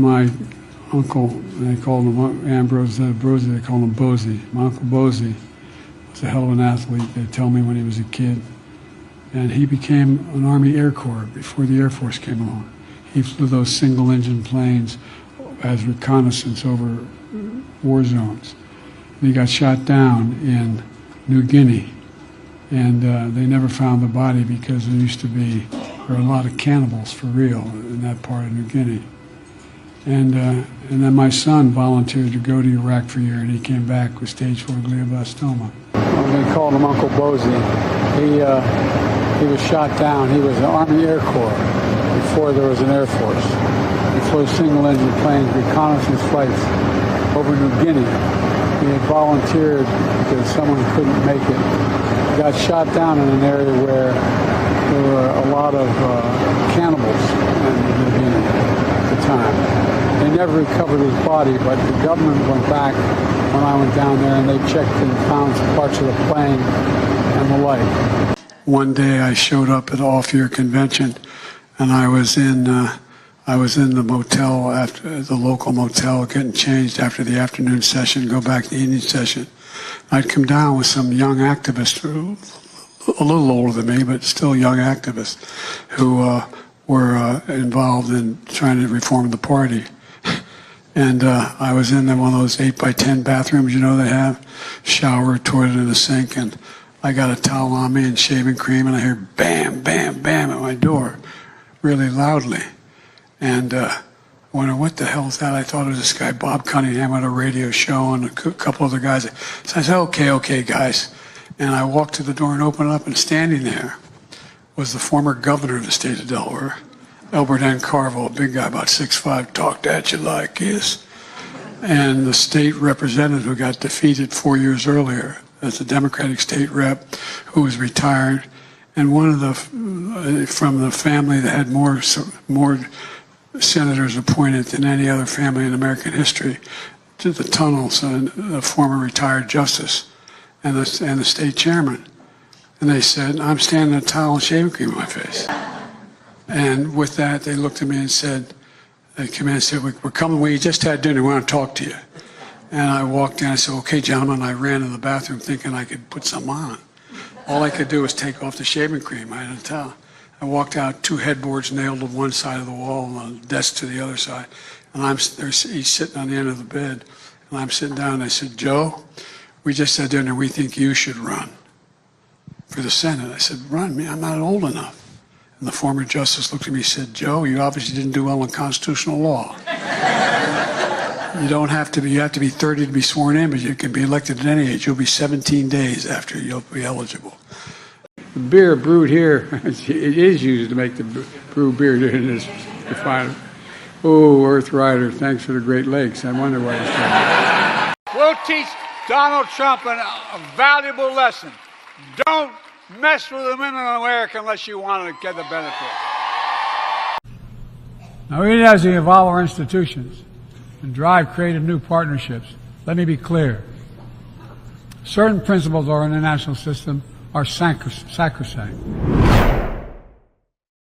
my uncle, they called him Ambrose Brosey, they called him Bosey. My uncle Bosey was a hell of an athlete, they tell me, when he was a kid. And he became an Army Air Corps before the Air Force came along. He flew those single-engine planes as reconnaissance over war zones. And he got shot down in New Guinea. And they never found the body because there were a lot of cannibals for real in that part of New Guinea. And then my son volunteered to go to Iraq for a year, and he came back with stage 4 glioblastoma. They called him Uncle Bosey. He was shot down. He was an Army Air Corps before there was an Air Force. He flew single-engine planes, reconnaissance flights over New Guinea. He had volunteered because someone couldn't make it. He got shot down in an area where there were a lot of cannibals in New Guinea at the time. They never recovered his body, but the government went back when I went down there, and they checked and found some parts of the plane and the like. One day I showed up at an off-year convention, and I was in the motel, after the local motel, getting changed after the afternoon session, go back to the evening session. I'd come down with some young activists, a little older than me, but still young activists, who were involved in trying to reform the party. And I was in one of those 8x10 bathrooms, they have, shower, toilet, and a sink, and I got a towel on me and shaving cream, and I hear bam, bam, bam at my door, really loudly. And I wondered, what the hell is that? I thought it was this guy, Bob Cunningham, on a radio show, and a couple other guys. So I said, okay, guys. And I walked to the door and opened it up, and standing there was the former governor of the state of Delaware, Albert N. Carville, a big guy, about 6'5", talked at you like this. And the state representative who got defeated 4 years earlier as a Democratic state rep, who was retired, and one of the, from the family that had more senators appointed than any other family in American history, to the tunnels, a former retired justice, and the state chairman. And they said, I'm standing with a towel and shaving cream on my face. And with that, they looked at me and said, they came in and said, we're coming, we just had dinner, we want to talk to you. And I walked in, I said, okay, gentlemen. I ran to the bathroom thinking I could put something on. All I could do was take off the shaving cream. I had a towel. I walked out, 2 headboards nailed to one side of the wall and a desk to the other side. And he's sitting on the end of the bed. And I'm sitting down, and I said, Joe, we just had dinner, we think you should run for the Senate. I said, run? Me? I'm not old enough. And the former justice looked at me and said, Joe, you obviously didn't do well in constitutional law. You have to be 30 to be sworn in, but you can be elected at any age. You'll be 17 days after you'll be eligible. The beer brewed here, it is used to make the brew beer in this refinery. Oh, Earth Rider, thanks for the Great Lakes. I wonder why it's called. We'll teach Donald Trump a valuable lesson. Don't mess with the women in America unless you want to get the benefit. Now, even as we evolve our institutions and drive creative new partnerships, let me be clear. Certain principles of our international system are sacrosanct.